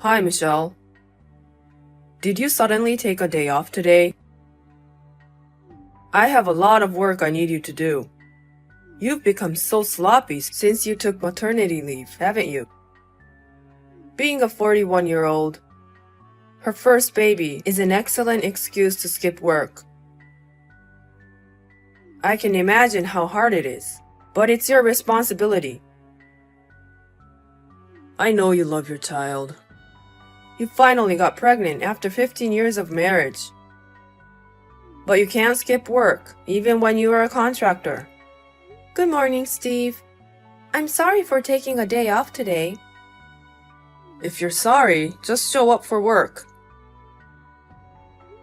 Hi, Michelle. Did you suddenly take a day off today? I have a lot of work I need you to do. You've become so sloppy since you took maternity leave, haven't you? Being a 41-year-old, her first baby is an excellent excuse to skip work. I can imagine how hard it is, but it's your responsibility. I know you love your child. You finally got pregnant after 15 years of marriage. But you can't skip work, even when you are a contractor. Good morning, Steve. I'm sorry for taking a day off today. If you're sorry, just show up for work.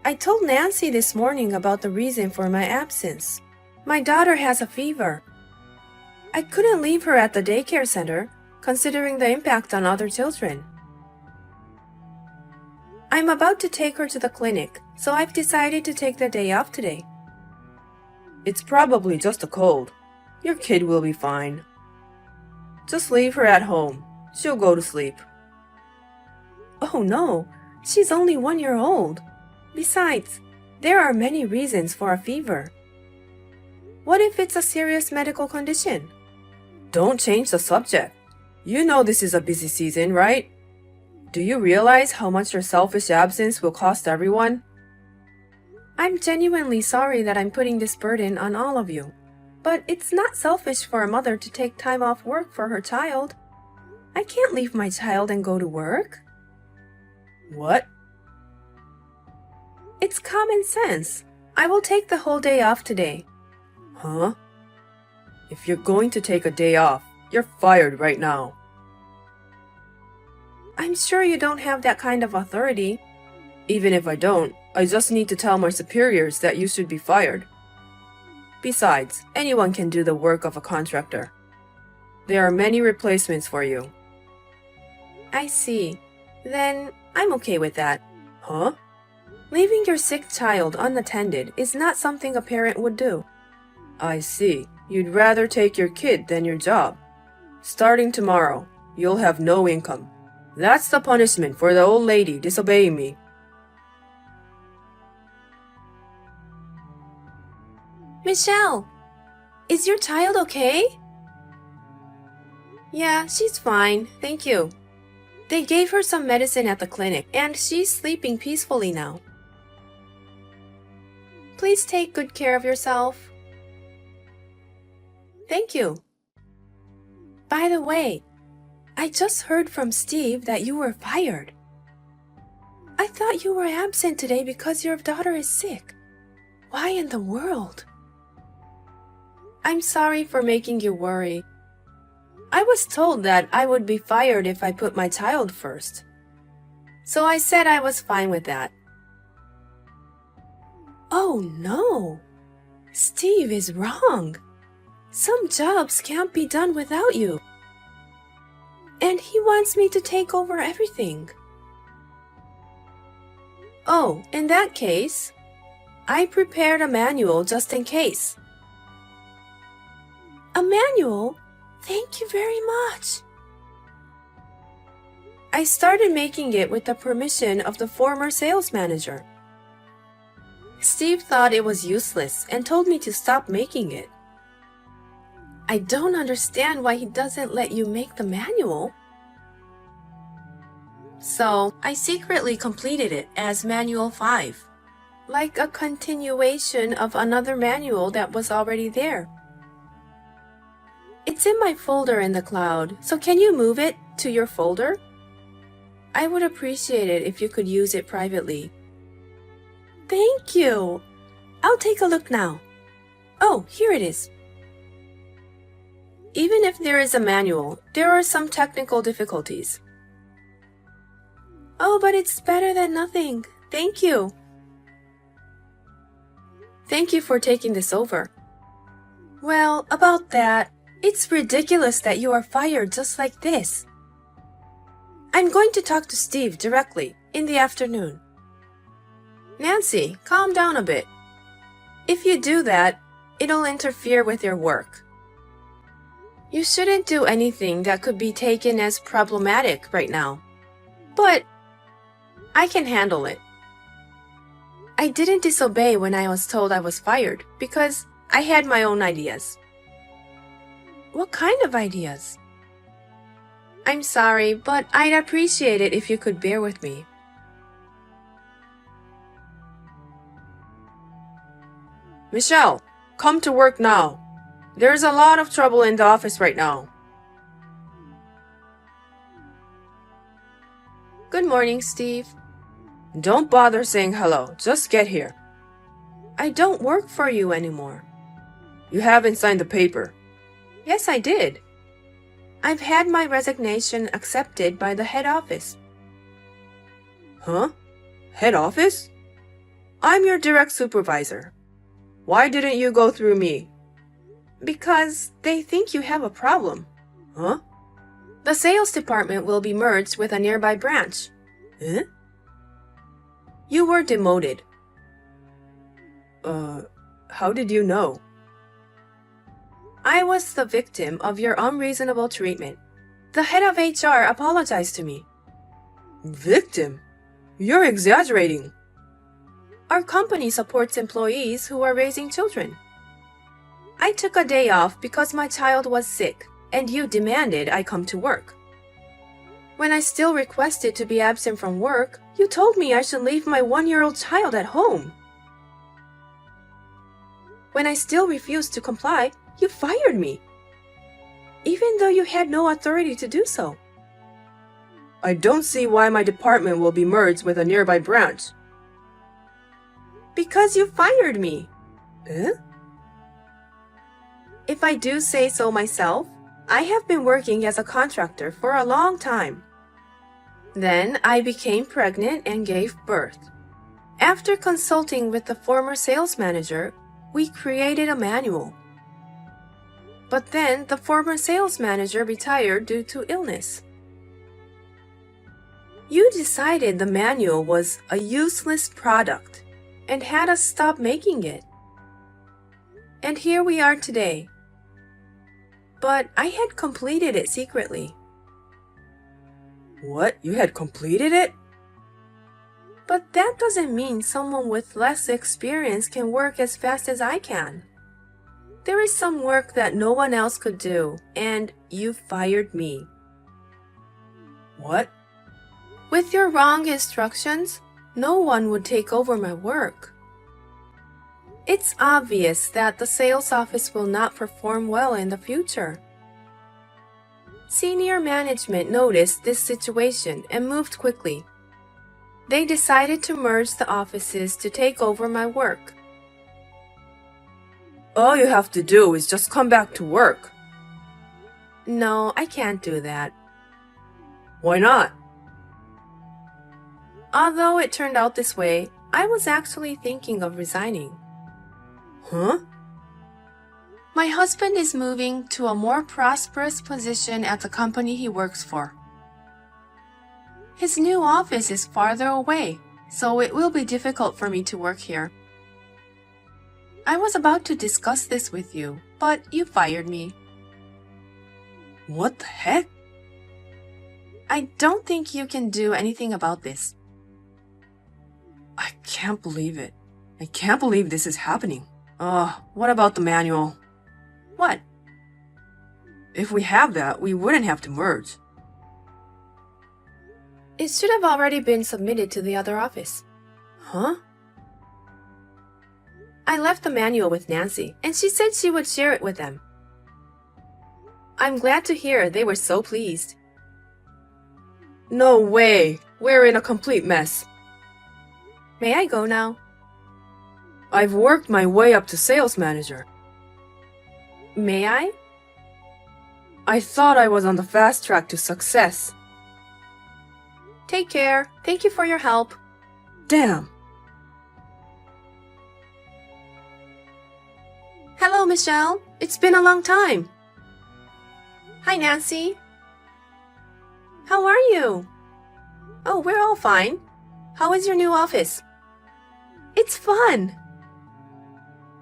I told Nancy this morning about the reason for my absence. My daughter has a fever. I couldn't leave her at the daycare center, considering the impact on other children. I'm about to take her to the clinic, so I've decided to take the day off today. It's probably just a cold. Your kid will be fine. Just leave her at home. She'll go to sleep. Oh no, she's only 1 year old. Besides, there are many reasons for a fever. What if it's a serious medical condition? Don't change the subject. You know this is a busy season, right? Do you realize how much your selfish absence will cost everyone? I'm genuinely sorry that I'm putting this burden on all of you. But it's not selfish for a mother to take time off work for her child. I can't leave my child and go to work. What? It's common sense. I will take the whole day off today. Huh? If you're going to take a day off, you're fired right now. I'm sure you don't have that kind of authority. Even if I don't, I just need to tell my superiors that you should be fired. Besides, anyone can do the work of a contractor. There are many replacements for you. I see. Then I'm okay with that. Huh? Leaving your sick child unattended is not something a parent would do. I see. You'd rather take your kid than your job. Starting tomorrow, you'll have no income. That's the punishment for the old lady disobeying me. Michelle, is your child okay? Yeah, she's fine, thank you. They gave her some medicine at the clinic, and she's sleeping peacefully now. Please take good care of yourself. Thank you. By the way, I just heard from Steve that you were fired. I thought you were absent today because your daughter is sick. Why in the world? I'm sorry for making you worry. I was told that I would be fired if I put my child first. So I said I was fine with that. Oh no! Steve is wrong. Some jobs can't be done without you. And he wants me to take over everything. Oh, in that case, I prepared a manual just in case. A manual? Thank you very much. I started making it with the permission of the former sales manager. Steve thought it was useless and told me to stop making it. I don't understand why he doesn't let you make the manual. So, I secretly completed it as Manual 5, like a continuation of another manual that was already there. It's in my folder in the cloud, so can you move it to your folder? I would appreciate it if you could use it privately. Thank you! I'll take a look now. Oh, here it is. Even if there is a manual, there are some technical difficulties. Oh, but it's better than nothing. Thank you. Thank you for taking this over. Well, about that, it's ridiculous that you are fired just like this. I'm going to talk to Steve directly in the afternoon. Nancy, calm down a bit. If you do that, it'll interfere with your work. You shouldn't do anything that could be taken as problematic right now. But I can handle it. I didn't disobey when I was told I was fired because I had my own ideas. What kind of ideas? I'm sorry, but I'd appreciate it if you could bear with me. Michelle, come to work now. There's a lot of trouble in the office right now. Good morning, Steve. Don't bother saying hello. Just get here. I don't work for you anymore. You haven't signed the paper. Yes, I did. I've had my resignation accepted by the head office. Huh? Head office? I'm your direct supervisor. Why didn't you go through me? Because they think you have a problem. Huh? The sales department will be merged with a nearby branch. Eh? You were demoted. How did you know? I was the victim of your unreasonable treatment. The head of HR apologized to me. Victim? You're exaggerating. Our company supports employees who are raising children. I took a day off because my child was sick, and you demanded I come to work. When I still requested to be absent from work, you told me I should leave my 1-year-old child at home. When I still refused to comply, you fired me, even though you had no authority to do so. I don't see why my department will be merged with a nearby branch. Because you fired me. Eh? If I do say so myself, I have been working as a contractor for a long time. Then I became pregnant and gave birth. After consulting with the former sales manager, we created a manual. But then the former sales manager retired due to illness. You decided the manual was a useless product and had us stop making it. And here we are today. But I had completed it secretly. What? You had completed it? But that doesn't mean someone with less experience can work as fast as I can. There is some work that no one else could do, and you fired me. What? With your wrong instructions, no one would take over my work. It's obvious that the sales office will not perform well in the future. Senior management noticed this situation and moved quickly. They decided to merge the offices to take over my work. All you have to do is just come back to work. No, I can't do that. Why not? Although it turned out this way, I was actually thinking of resigning. Huh? My husband is moving to a more prosperous position at the company he works for. His new office is farther away, so it will be difficult for me to work here. I was about to discuss this with you, but you fired me. What the heck? I don't think you can do anything about this. I can't believe it. I can't believe this is happening. What about the manual? What? If we have that, we wouldn't have to merge. It should have already been submitted to the other office. Huh? I left the manual with Nancy, and she said she would share it with them. I'm glad to hear they were so pleased. No way! We're in a complete mess. May I go now? I've worked my way up to sales manager. May I? I thought I was on the fast track to success. Take care. Thank you for your help. Damn! Hello, Michelle. It's been a long time. Hi, Nancy. How are you? Oh, we're all fine. How is your new office? It's fun.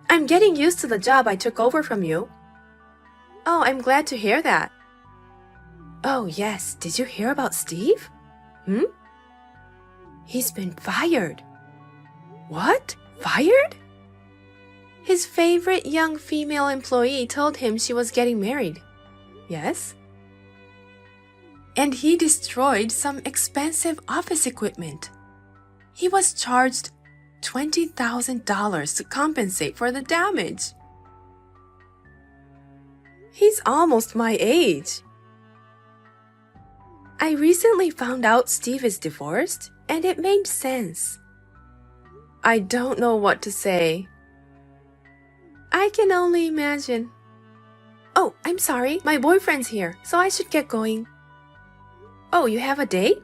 I'm getting used to the job I took over from you. Oh, I'm glad to hear that. Oh, yes. Did you hear about Steve? He's been fired. What? Fired? His favorite young female employee told him she was getting married. Yes? And he destroyed some expensive office equipment. He was charged $20,000 to compensate for the damage. He's almost my age. I recently found out Steve is divorced, and it made sense. I don't know what to say. I can only imagine. Oh, I'm sorry. My boyfriend's here, so I should get going. Oh, you have a date?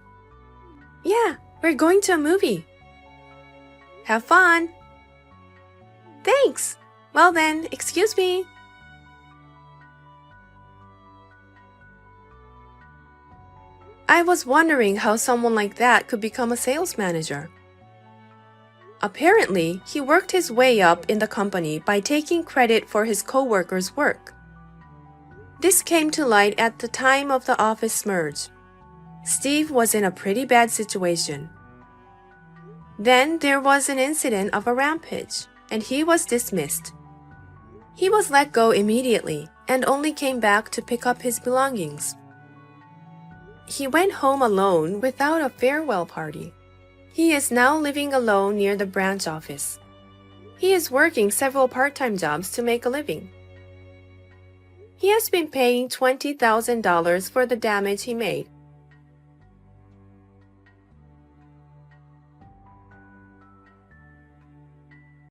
Yeah, we're going to a movie. Have fun. Thanks. Well then, excuse me. I was wondering how someone like that could become a sales manager. Apparently, he worked his way up in the company by taking credit for his co-workers' work. This came to light at the time of the office merge. Steve was in a pretty bad situation. Then there was an incident of a rampage, and he was dismissed. He was let go immediately and only came back to pick up his belongings. He went home alone without a farewell party. He is now living alone near the branch office. He is working several part-time jobs to make a living. He has been paying $20,000 for the damage he made.